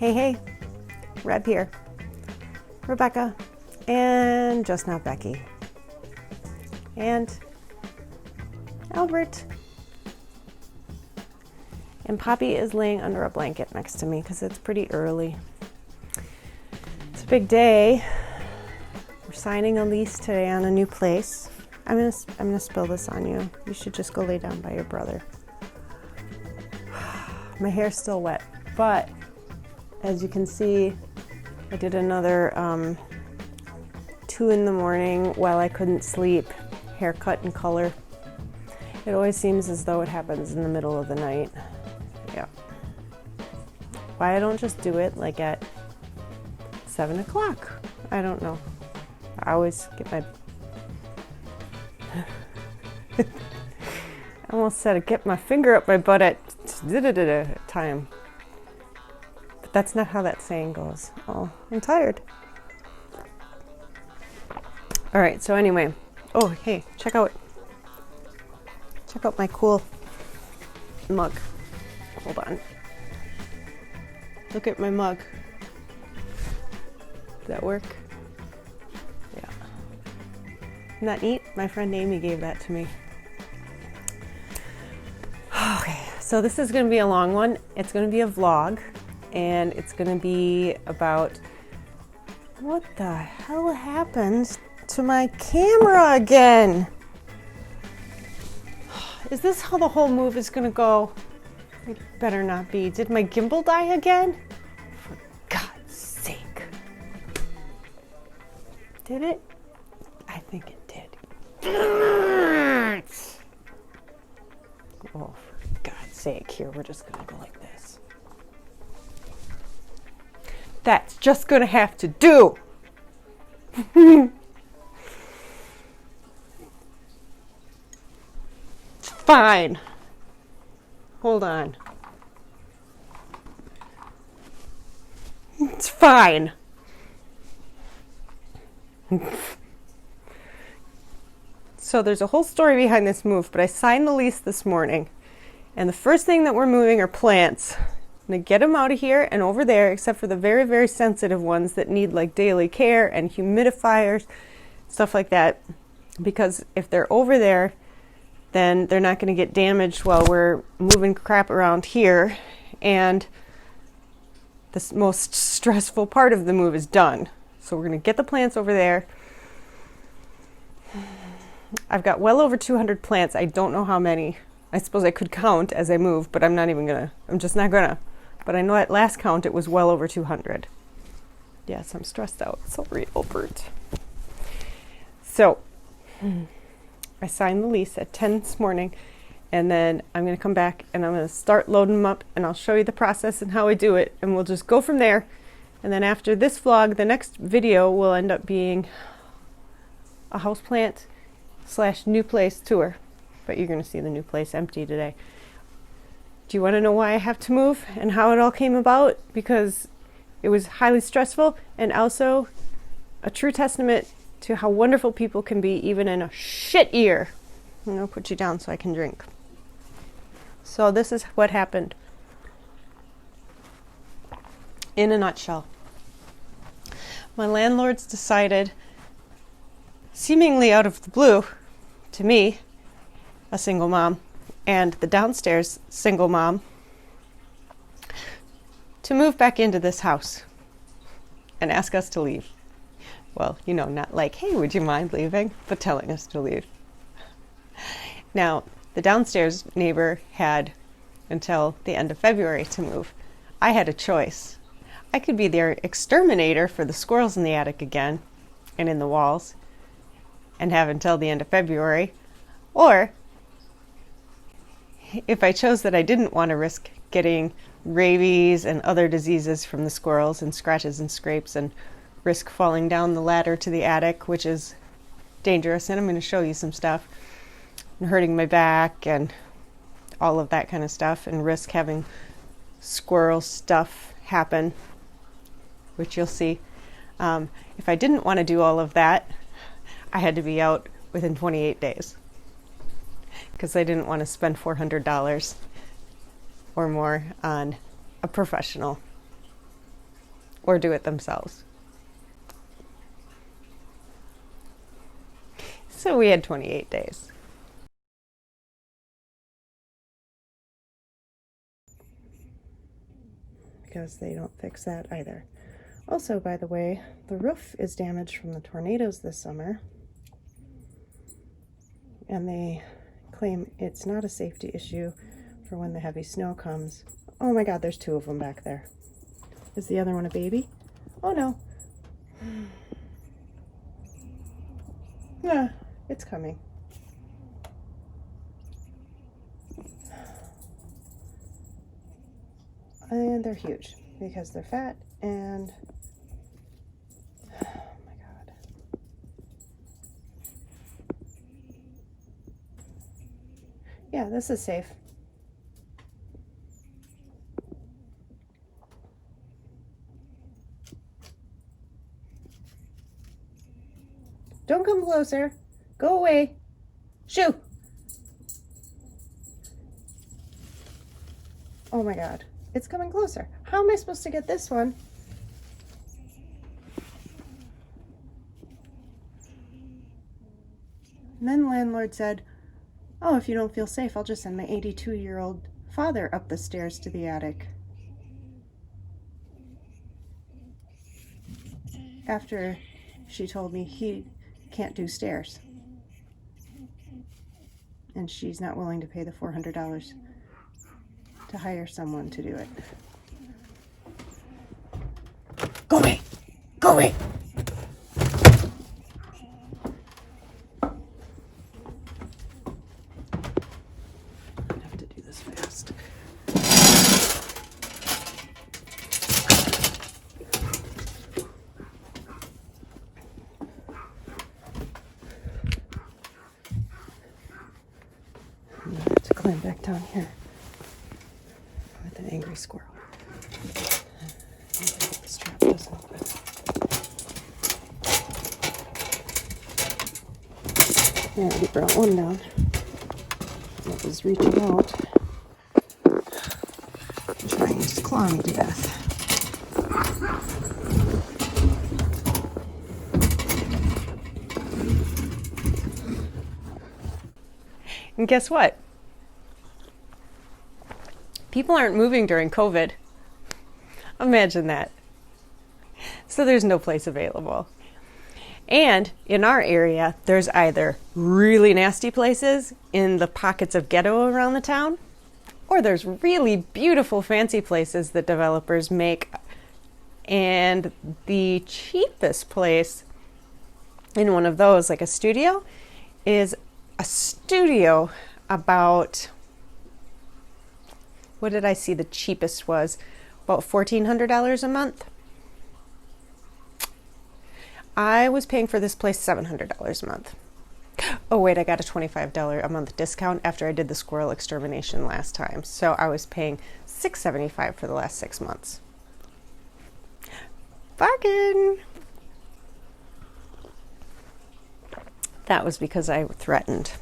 Hey, hey, Reb here. Rebecca, and just not Becky. And Albert. And Poppy is laying under a blanket next to me because it's pretty early. It's a big day. We're signing a lease today on a new place. I'm gonna spill this on you. You should just go lay down by your brother. My hair's still wet, but as you can see, I did another 2 in the morning while I couldn't sleep, haircut and color. It always seems as though it happens in the middle of the night. Yeah. Why I don't just do it like at 7 o'clock? I don't know. I always get my... I almost said I get my finger up my butt at time. But that's not how that saying goes. Oh, I'm tired. All right, so anyway. Oh, hey, check out my cool mug. Hold on. Look at my mug. Does that work? Yeah. Isn't that neat? My friend Amy gave that to me. Okay, so this is going to be a long one. It's going to be a vlog, and it's going to be about what the hell happened to my camera again. Is this how the whole move is going to go? It better not be. Did my gimbal die again? For God's sake. Did it? I think it did. Oh, for God's sake. Here, we're just going to go like this. That's just going to have to do. It's fine. Hold on. It's fine. So there's a whole story behind this move, but I signed the lease this morning, and the first thing that we're moving are plants. I'm going to get them out of here and over there, except for the very, very sensitive ones that need like daily care and humidifiers, stuff like that, because if they're over there, then they're not going to get damaged while we're moving crap around here, and the most stressful part of the move is done. So we're going to get the plants over there. I've got well over 200 plants. I don't know how many. I suppose I could count as I move, but I'm just not gonna. But I know at last count it was well over 200. Yes, I'm stressed out. Sorry, Albert. So, I signed the lease at 10 this morning, and then I'm going to come back and I'm going to start loading them up, and I'll show you the process and how I do it, and we'll just go from there. And then after this vlog, the next video will end up being a houseplant / new place tour, but you're going to see the new place empty today. Do you want to know why I have to move and how it all came about? Because it was highly stressful, and also a true testament to how wonderful people can be even in a shit year. I'm going to put you down so I can drink. So this is what happened in a nutshell. My landlords decided, seemingly out of the blue, to me, a single mom, and the downstairs single mom, to move back into this house and ask us to leave. Well, not like, hey, would you mind leaving? But telling us to leave. Now, the downstairs neighbor had until the end of February to move. I had a choice. I could be their exterminator for the squirrels in the attic again and in the walls and have until the end of February. Or, if I chose that I didn't want to risk getting rabies and other diseases from the squirrels and scratches and scrapes and risk falling down the ladder to the attic, which is dangerous, and I'm going to show you some stuff, and hurting my back and all of that kind of stuff, and risk having squirrel stuff happen, which you'll see. If I didn't want to do all of that, I had to be out within 28 days because I didn't want to spend $400 or more on a professional. or do it themselves. So we had 28 days. Because they don't fix that either. Also, by the way, the roof is damaged from the tornadoes this summer. And they claim it's not a safety issue for when the heavy snow comes. Oh my God, there's 2 of them back there. Is the other one a baby? Oh no. Yeah, it's coming. And they're huge because they're fat and oh my God. Yeah, this is safe. Don't come closer. Go away. Shoo! Oh my God. It's coming closer. How am I supposed to get this one? And then the landlord said, oh, if you don't feel safe, I'll just send my 82-year-old father up the stairs to the attic. After she told me he can't do stairs. And she's not willing to pay the $400 to hire someone to do it. Go away! Go away! I have to do this fast. I'm gonna have to climb back down here with an angry squirrel. The strap doesn't open. Yeah, he brought one down. It was reaching out, trying to claw me to death. And guess what? People aren't moving during COVID. Imagine that. So there's no place available. And in our area, there's either really nasty places in the pockets of ghetto around the town, or there's really beautiful fancy places that developers make. And the cheapest place in one of those, like a studio, is a studio about, what did I see the cheapest was? About $1,400 a month. I was paying for this place $700 a month. Oh wait, I got a $25 a month discount after I did the squirrel extermination last time. So I was paying $675 for the last 6 months. Bargain! That was because I threatened.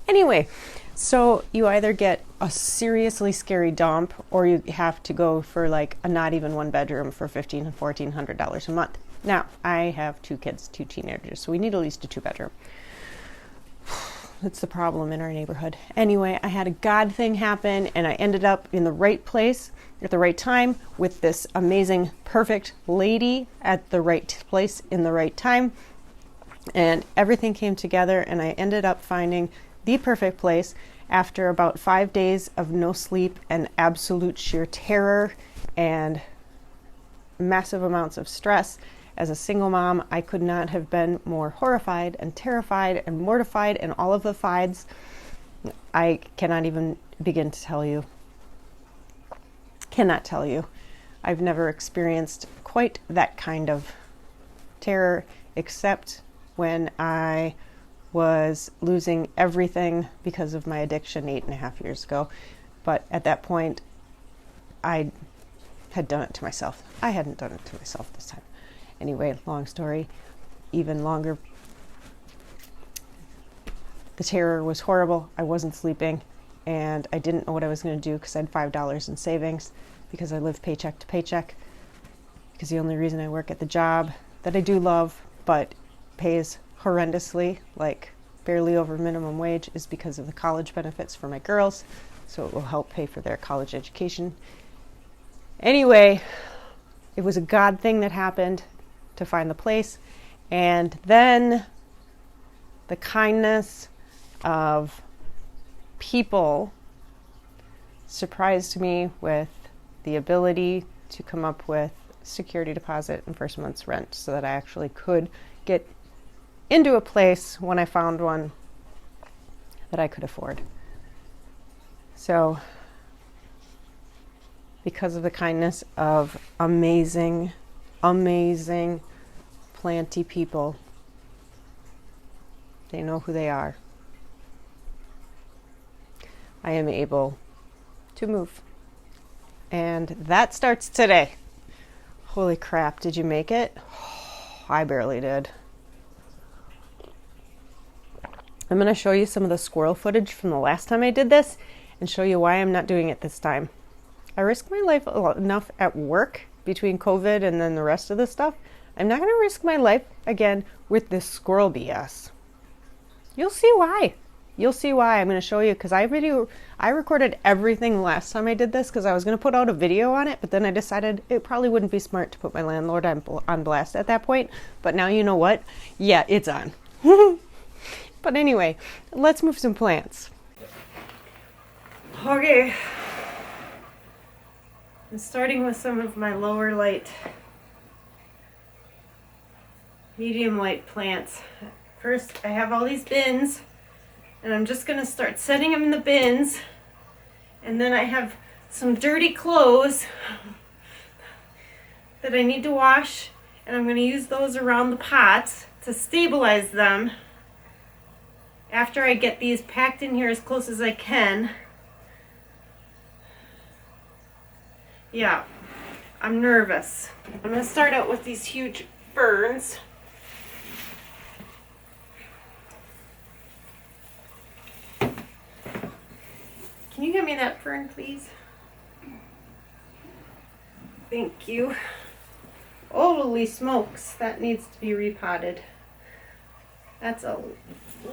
Anyway, so you either get a seriously scary dump or you have to go for like a not even 1 bedroom for $1,500 and $1,400 a month. Now, I have 2 kids, 2 teenagers, so we need at least a 2-bedroom. That's the problem in our neighborhood. Anyway, I had a God thing happen and I ended up in the right place at the right time with this amazing, perfect lady at the right place in the right time. And everything came together and I ended up finding the perfect place after about 5 days of no sleep and absolute sheer terror and massive amounts of stress. As a single mom, I could not have been more horrified and terrified and mortified and all of the fides. I cannot even begin to tell you. Cannot tell you. I've never experienced quite that kind of terror except when I was losing everything because of my addiction 8.5 years ago. But at that point, I had done it to myself. I hadn't done it to myself this time. Anyway, long story, even longer. The terror was horrible. I wasn't sleeping and I didn't know what I was going to do because I had $5 in savings because I live paycheck to paycheck. because the only reason I work at the job that I do love but pays horrendously, like barely over minimum wage, is because of the college benefits for my girls. So it will help pay for their college education. Anyway, it was a God thing that happened to find the place. And then the kindness of people surprised me with the ability to come up with security deposit and first month's rent so that I actually could get into a place when I found one that I could afford. So, because of the kindness of amazing, amazing planty people, they know who they are, I am able to move. And that starts today. Holy crap, did you make it? Oh, I barely did. I'm going to show you some of the squirrel footage from the last time I did this and show you why I'm not doing it this time. I risked my life enough at work between COVID and then the rest of the stuff. I'm not going to risk my life again with this squirrel BS. You'll see why. You'll see why. I'm going to show you, because I recorded everything last time I did this because I was going to put out a video on it, but then I decided it probably wouldn't be smart to put my landlord on blast at that point. But now you know what? Yeah, it's on. But anyway, let's move some plants. Okay. I'm starting with some of my lower light, medium light plants. First, I have all these bins, and I'm just going to start setting them in the bins. And then I have some dirty clothes that I need to wash, and I'm going to use those around the pots to stabilize them after I get these packed in here as close as I can. Yeah, I'm nervous. I'm going to start out with these huge ferns. Can you get me that fern, please? Thank you. Holy smokes, that needs to be repotted. That's a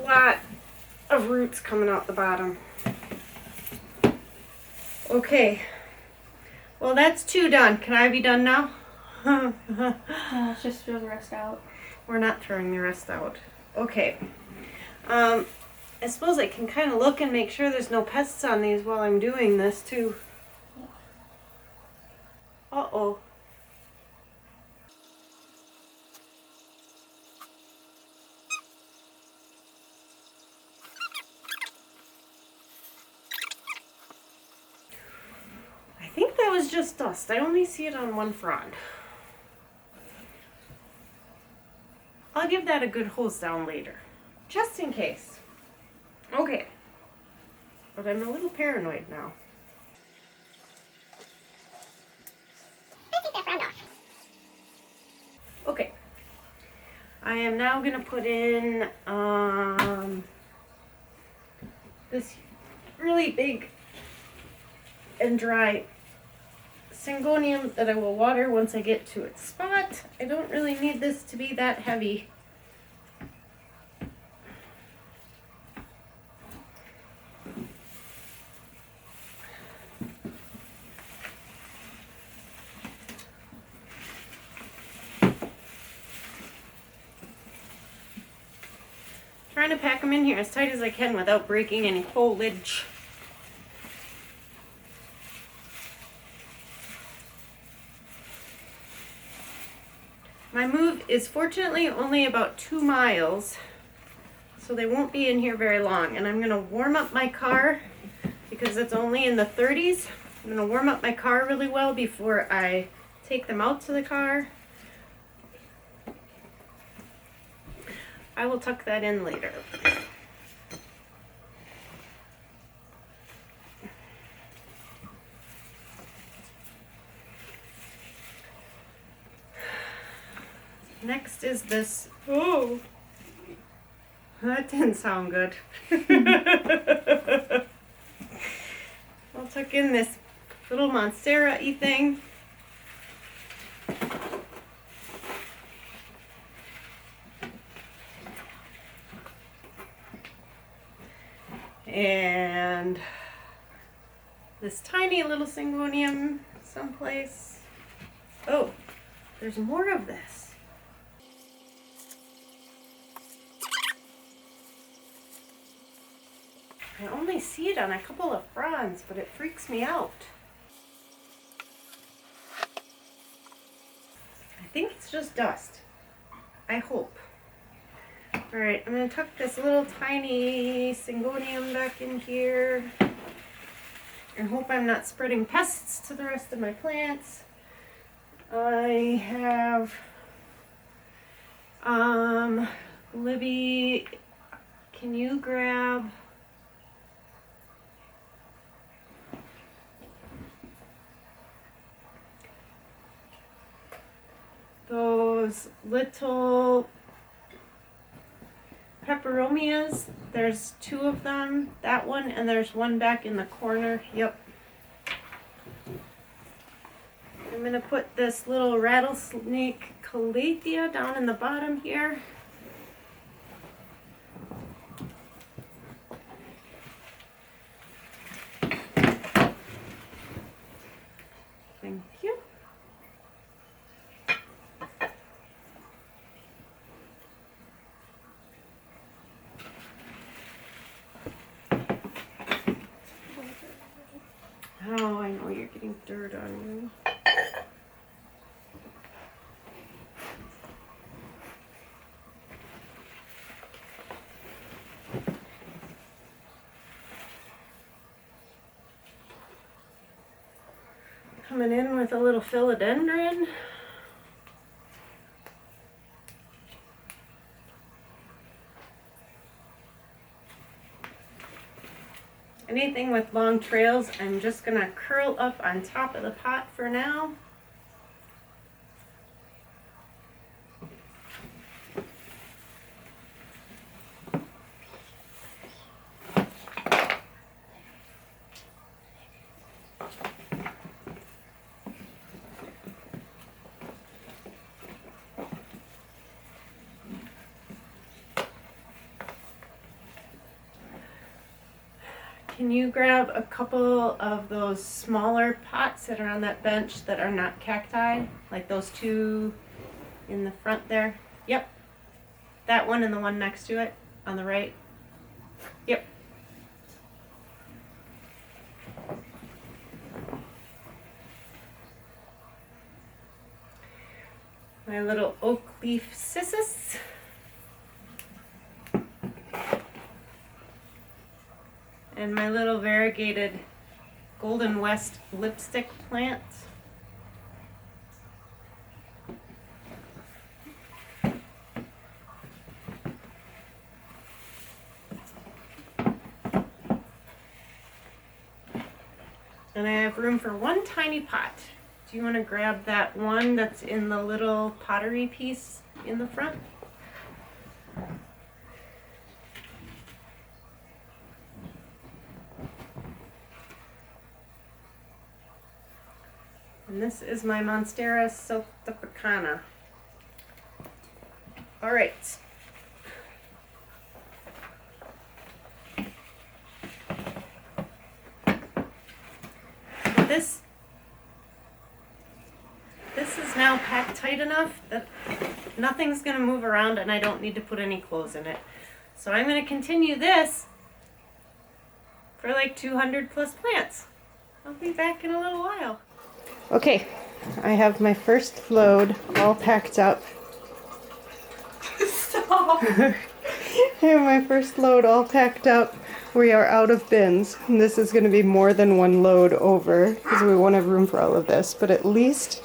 lot of roots coming out the bottom. Okay. Well, that's 2 done. Can I be done now? No, let's just throw the rest out. We're not throwing the rest out. Okay. I suppose I can kind of look and make sure there's no pests on these while I'm doing this too. Uh-oh. I think that was just dust. I only see it on one frond. I'll give that a good hose down later, just in case. Okay. But I'm a little paranoid now. Take that frond off. Okay. I am now going to put in this really big and dry syngonium that I will water once I get to its spot. I don't really need this to be that heavy. Trying to pack them in here as tight as I can without breaking any foliage. My move is fortunately only about 2 miles, so they won't be in here very long. And I'm going to warm up my car because it's only in the 30s. I'm going to warm up my car really well before I take them out to the car. I will tuck that in later. Next is this. Oh, that didn't sound good. I'll tuck in this little monstera-y thing. And this tiny little syngonium someplace. Oh, there's more of this. I only see it on a couple of fronds, but it freaks me out. I think it's just dust. I hope. Alright, I'm going to tuck this little tiny syngonium back in here and hope I'm not spreading pests to the rest of my plants. I have Libby, can you grab those little peperomias? There's 2 of them, that one, and there's one back in the corner. Yep. I'm gonna put this little rattlesnake calathea down in the bottom here. Thank you. Oh, I know you're getting dirt on you. Coming in with a little philodendron. Anything with long trails, I'm just gonna curl up on top of the pot for now. Can you grab a couple of those smaller pots that are on that bench that are not cacti? Like those 2 in the front there? Yep. That one and the one next to it on the right. Yep. My little oak leaf cissus. And my little variegated Golden West lipstick plant. And I have room for one tiny pot. Do you want to grab that one that's in the little pottery piece in the front? And this is my Monstera silktepecana. All right. This is now packed tight enough that nothing's going to move around and I don't need to put any clothes in it. So I'm going to continue this for like 200 plus plants. I'll be back in a little while. Okay, I have my first load all packed up. Stop. I have my first load all packed up. We are out of bins. And this is going to be more than one load over because we won't have room for all of this. But at least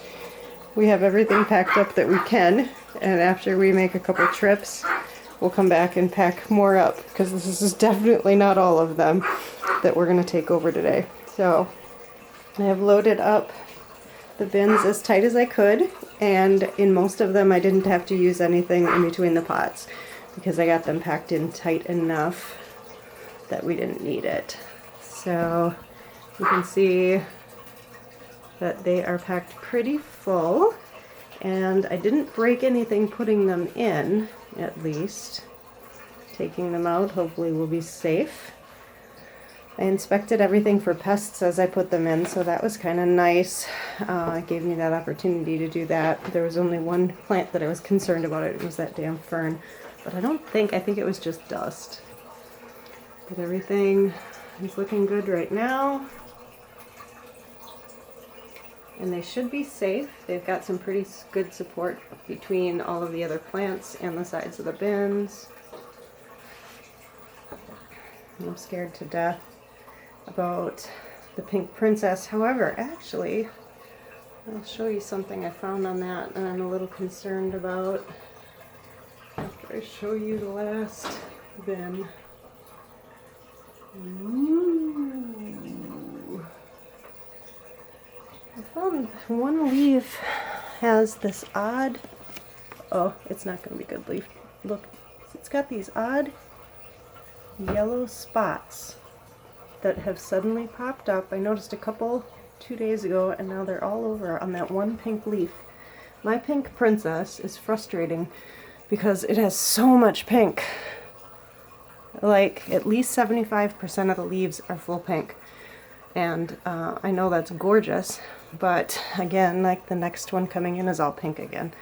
we have everything packed up that we can. And after we make a couple trips, we'll come back and pack more up because this is definitely not all of them that we're going to take over today. So I have loaded up the bins as tight as I could, and in most of them I didn't have to use anything in between the pots because I got them packed in tight enough that we didn't need it. So you can see that they are packed pretty full, and I didn't break anything putting them in, at least. Taking them out hopefully will be safe. I inspected everything for pests as I put them in, so that was kind of nice. It gave me that opportunity to do that. There was only one plant that I was concerned about. It was that damn fern. But I think it was just dust. But everything is looking good right now. And they should be safe. They've got some pretty good support between all of the other plants and the sides of the bins. I'm scared to death about the pink princess. However, actually, I'll show you something I found on that and I'm a little concerned about after I show you the last bin. Ooh. I found one leaf has this odd, oh, it's not going to be good leaf. Look, it's got these odd yellow spots that have suddenly popped up. I noticed a couple 2 days ago and now they're all over on that one pink leaf. My pink princess is frustrating because it has so much pink. Like at least 75% of the leaves are full pink. And I know that's gorgeous, but again, like the next one coming in is all pink again.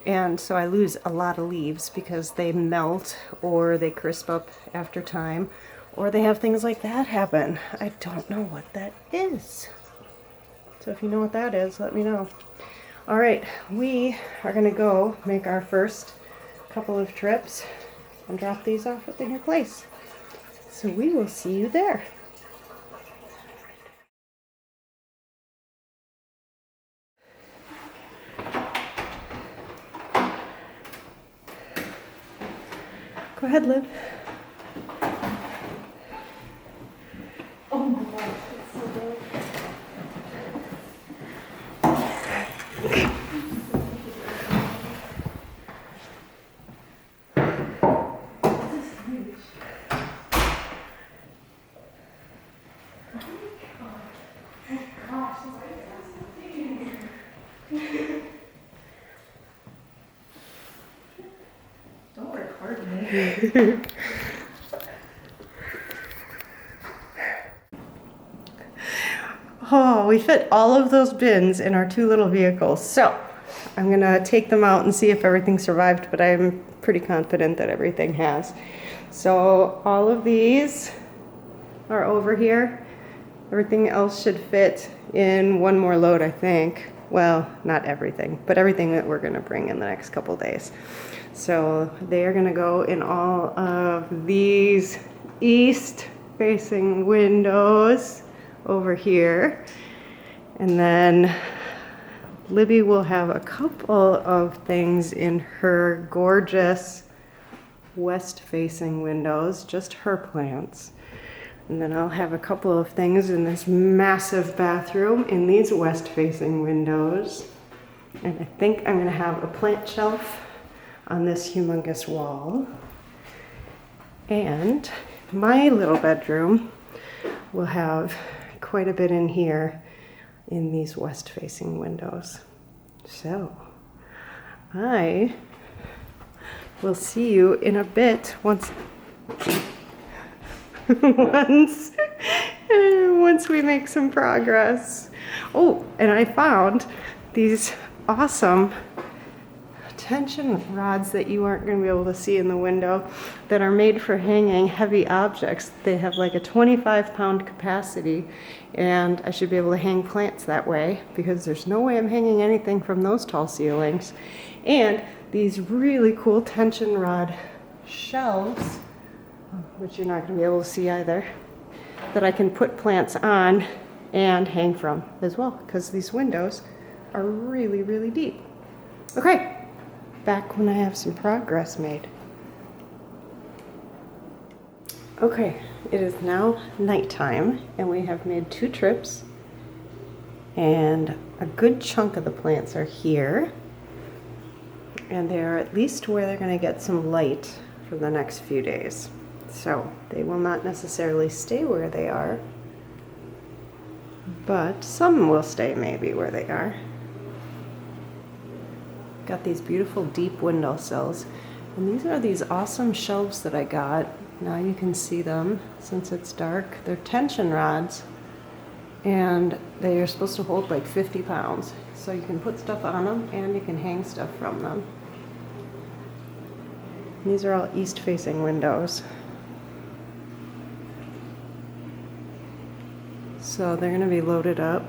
And so I lose a lot of leaves because they melt or they crisp up after time. Or they have things like that happen. I don't know what that is. So if you know what that is, let me know. All right, we are gonna go make our first couple of trips and drop these off at the new place. So we will see you there. Go ahead, Liv. Oh my gosh, it's so good. Don't record me. Oh, we fit all of those bins in our two little vehicles. So I'm gonna take them out and see if everything survived, but I'm pretty confident that everything has. So all of these are over here. Everything else should fit in one more load, I think. Well, not everything, but everything that we're gonna bring in the next couple days. So they are gonna go in all of these east-facing windows over here. And then Libby will have a couple of things in her gorgeous west-facing windows, just her plants. And then I'll have a couple of things in this massive bathroom in these west-facing windows. And I think I'm gonna have a plant shelf on this humongous wall. And my little bedroom will have quite a bit in here in these west-facing windows. So I will see you in a bit once once we make some progress. Oh, and I found these awesome tension rods that you aren't going to be able to see in the window that are made for hanging heavy objects. They have like a 25-pound capacity, and I should be able to hang plants that way because there's no way I'm hanging anything from those tall ceilings. And these really cool tension rod shelves, which you're not going to be able to see either, that I can put plants on and hang from as well because these windows are really, really deep. Okay. Back when I have some progress made. Okay, it is now nighttime and we have made 2 trips and a good chunk of the plants are here and they are at least where they're going to get some light for the next few days. So they will not necessarily stay where they are, but some will stay maybe where they are. Got these beautiful deep windowsills, and these are these awesome shelves that I got Now you can see them since it's dark. They're tension rods, and they are supposed to hold like 50 pounds. So you can put stuff on them and you can hang stuff from them. These are all east-facing windows. So they're gonna be loaded up.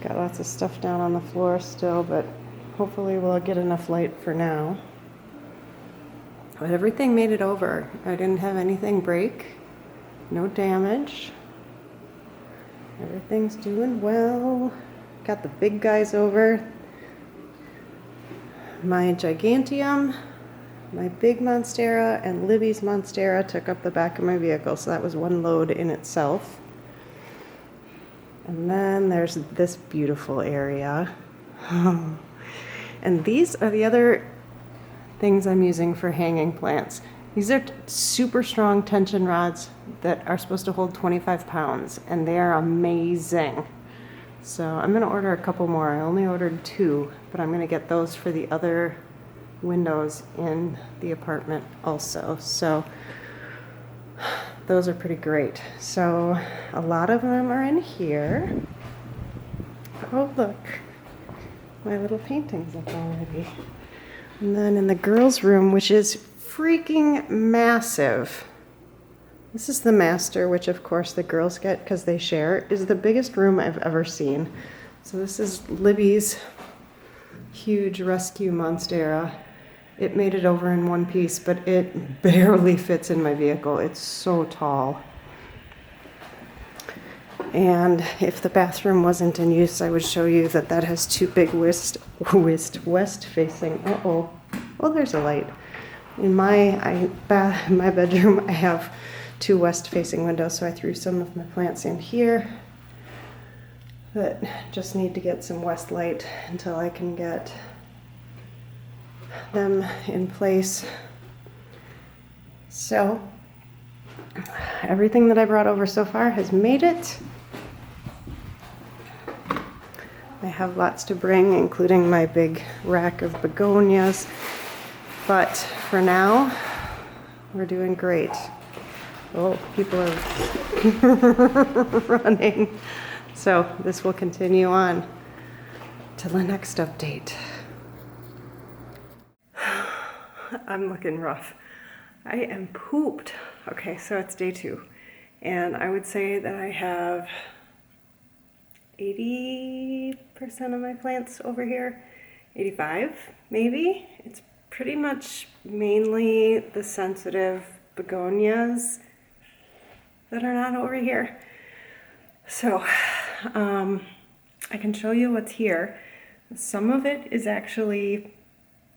Got lots of stuff down on the floor still, but hopefully we'll get enough light for now. But everything made it over. I didn't have anything break, no damage. Everything's doing well. Got the big guys over. My Gigantium, my big Monstera, and Libby's Monstera took up the back of my vehicle, so that was one load in itself. And then there's this beautiful area. And these are the other things I'm using for hanging plants. These are super strong tension rods that are supposed to hold 25 pounds, and they are amazing. So I'm gonna order a couple more. I only ordered 2, but I'm gonna get those for the other windows in the apartment also. So those are pretty great. So a lot of them are in here. Oh, look, my little painting's up already. And then in the girls' room, which is freaking massive. This is the master, which of course the girls get because they share, is the biggest room I've ever seen. So this is Libby's huge rescue Monstera. It made it over in one piece, but it barely fits in my vehicle. It's so tall. And if the bathroom wasn't in use, I would show you that that has 2 big west-facing. Oh, there's a light. In my bedroom, I have 2 west-facing windows, so I threw some of my plants in here. But just need to get some west light until I can get them in place. So everything that I brought over so far has made it. I have lots to bring, including my big rack of begonias. But for now, we're doing great. Oh, people are running. So this will continue on to the next update. I'm looking rough. I am pooped. Okay, so it's day 2. And I would say that I have 80% of my plants over here. 85, maybe. It's pretty much mainly the sensitive begonias that are not over here. So I can show you what's here. Some of it is actually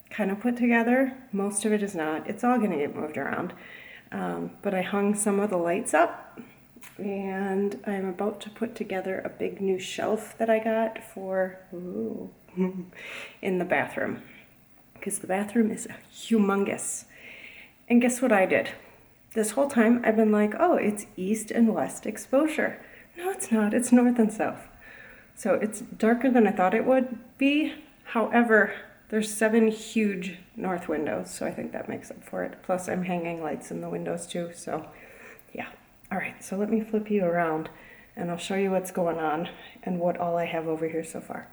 kind of put together. Most of it is not. It's all gonna get moved around. But I hung some of the lights up, and I'm about to put together a big new shelf that I got for in the bathroom, because the bathroom is humongous. And guess what I did? This whole time I've been like, oh, it's east and west exposure. No, it's not. It's north and south. So it's darker than I thought it would be. However, there's 7 huge north windows, so I think that makes up for it. Plus I'm hanging lights in the windows too, so yeah. All right, so let me flip you around and I'll show you what's going on and what all I have over here so far.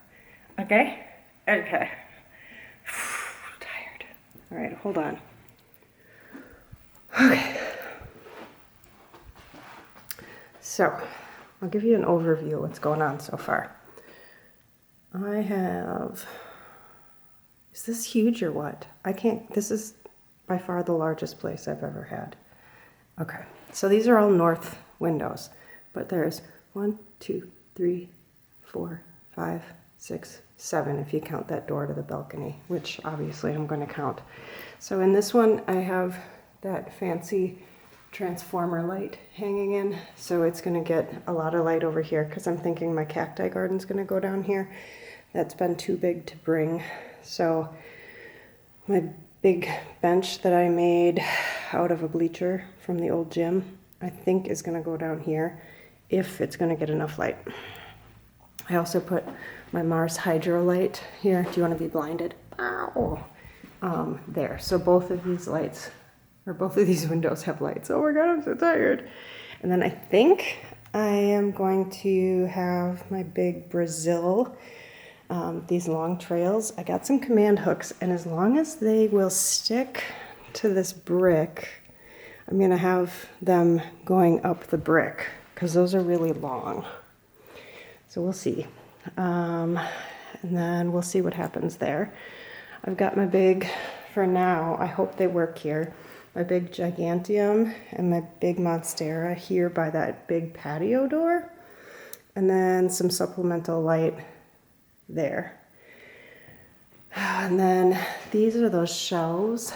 Okay? Okay. Tired. All right, hold on. Okay. So I'll give you an overview of what's going on so far. I have, is this huge or what? I can't, this is by far the largest place I've ever had. Okay, so these are all north windows, but there's 1, 2, 3, 4, 5, 6, 7 if you count that door to the balcony, which obviously I'm going to count. So in this one I have that fancy transformer light hanging in, so it's going to get a lot of light over here because I'm thinking my cacti garden's going to go down here. That's been too big to bring. So my big bench that I made out of a bleacher from the old gym, I think is going to go down here if it's going to get enough light. I also put my Mars Hydro light here. Do you want to be blinded? Ow! There. So both of these lights or both of these windows have lights. Oh my God, I'm so tired. And then I think I am going to have my big Brazil, these long trails. I got some command hooks, and as long as they will stick to this brick, I'm gonna have them going up the brick because those are really long. So we'll see. And then we'll see what happens there. I've got my big, for now, I hope they work here, my big Gigantium and my big Monstera here by that big patio door. And then some supplemental light there. And then these are those shelves.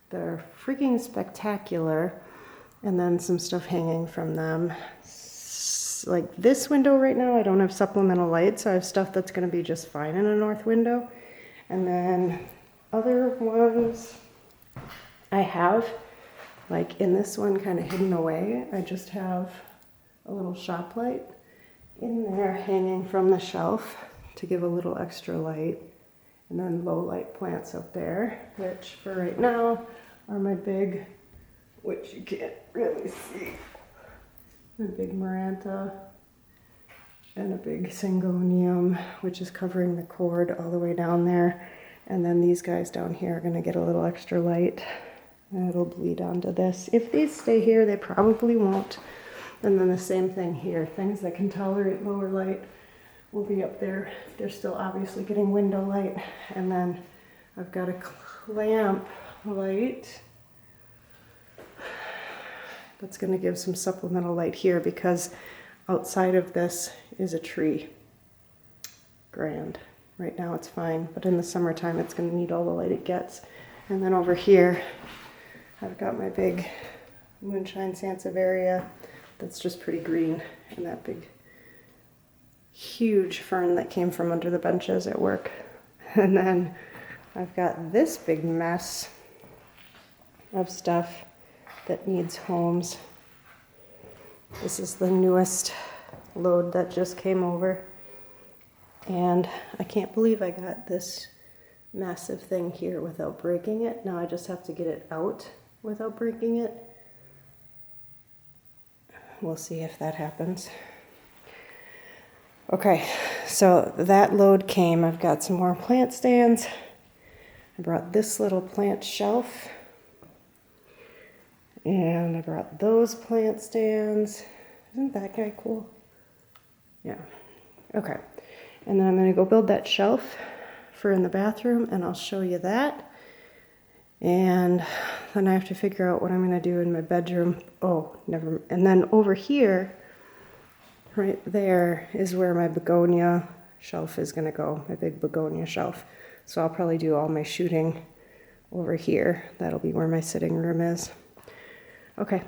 They're freaking spectacular. And then some stuff hanging from them. Like this window right now, I don't have supplemental light, so I have stuff that's going to be just fine in a north window. And then other ones I have, like in this one kind of hidden away, I just have a little shop light in there hanging from the shelf to give a little extra light. And then low light plants up there, which for right now are my big, which you can't really see, a big Maranta and a big Syngonium, which is covering the cord all the way down there. And then these guys down here are gonna get a little extra light and it'll bleed onto this. If these stay here, they probably won't. And then the same thing here. Things that can tolerate lower light will be up there. They're still obviously getting window light. And then I've got a clamp light that's going to give some supplemental light here because outside of this is a tree. Grand. Right now it's fine, but in the summertime it's going to need all the light it gets. And then over here I've got my big Moonshine Sansevieria that's just pretty green, and that big huge fern that came from under the benches at work. And then I've got this big mess of stuff that needs homes. This is the newest load that just came over. And I can't believe I got this massive thing here without breaking it. Now I just have to get it out without breaking it. We'll see if that happens. Okay, so that load came. I've got some more plant stands. I brought this little plant shelf. And I brought those plant stands. Isn't that guy cool? Yeah. Okay. And then I'm going to go build that shelf for in the bathroom, and I'll show you that. And then I have to figure out what I'm going to do in my bedroom. Oh, never. And then over here, right there is where my begonia shelf is going to go, my big begonia shelf. So I'll probably do all my shooting over here. That'll be where my sitting room is. Okay,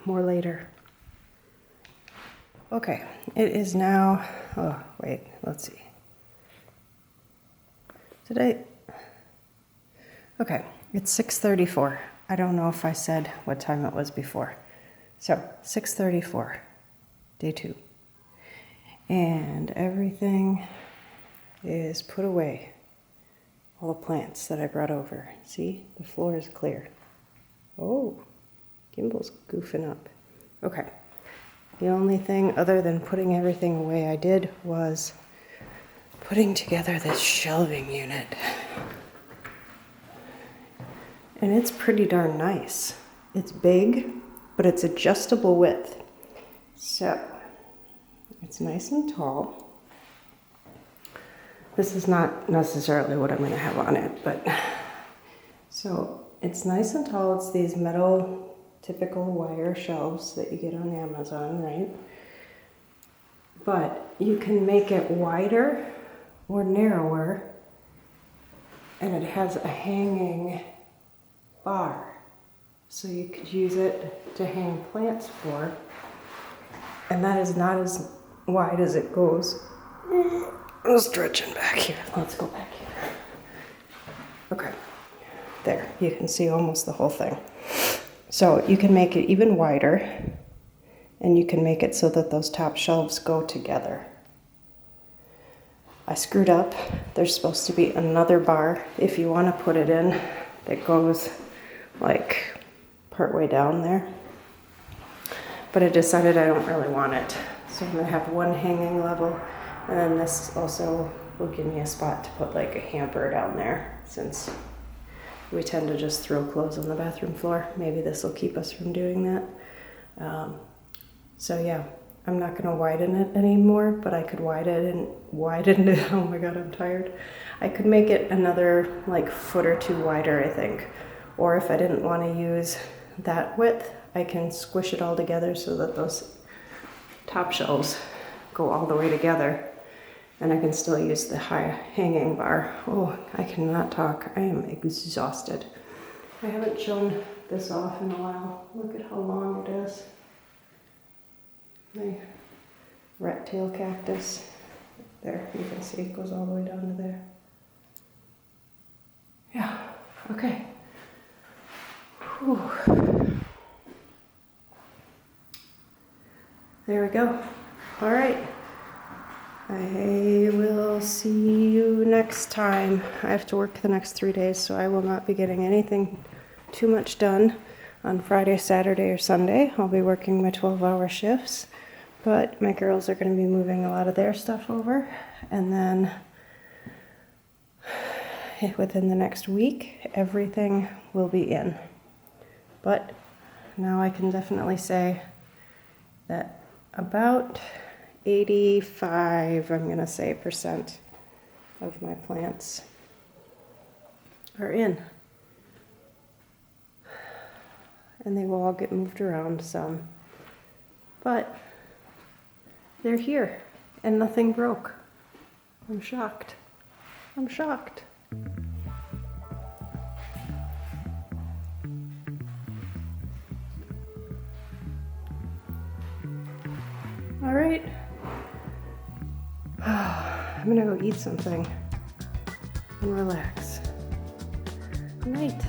more later. Okay, it is now, oh, wait, let's see. Okay, it's 6:34. I don't know if I said what time it was before. So, 6:34, day 2. And everything is put away. All the plants that I brought over. See, the floor is clear. Oh, Gimble's goofing up. Okay. The only thing other than putting everything away I did was putting together this shelving unit. And it's pretty darn nice. It's big, but it's adjustable width. So, it's nice and tall. This is not necessarily what I'm going to have on it, but so it's nice and tall. It's these metal typical wire shelves that you get on Amazon, right? But you can make it wider or narrower, and it has a hanging bar. So you could use it to hang plants for, and that is not as wide as it goes. I'm stretching back here. Let's go back here. Okay, there, you can see almost the whole thing. So you can make it even wider, and you can make it so that those top shelves go together. I screwed up. There's supposed to be another bar if you want to put it in that goes like partway down there. But I decided I don't really want it. So I'm gonna have one hanging level, and then this also will give me a spot to put like a hamper down there, since we tend to just throw clothes on the bathroom floor. Maybe this will keep us from doing that. So yeah, I'm not gonna widen it anymore, but I could widen it. Oh my God, I'm tired. I could make it another like foot or two wider, I think. Or if I didn't want to use that width, I can squish it all together so that those top shelves go all the way together, and I can still use the high hanging bar. Oh, I cannot talk. I am exhausted. I haven't shown this off in a while. Look at how long it is. My rat tail cactus. There, you can see it goes all the way down to there. Yeah, okay. Whew. There we go. All right. I will see you next time. I have to work the next 3 days, so I will not be getting anything too much done on Friday, Saturday, or Sunday. I'll be working my 12-hour shifts, but my girls are going to be moving a lot of their stuff over, and then within the next week, everything will be in. But now I can definitely say that about 85, I'm going to say, % of my plants are in. And they will all get moved around some. But they're here, and nothing broke. I'm shocked. I'm shocked. All right. I'm gonna go eat something and relax. Good night.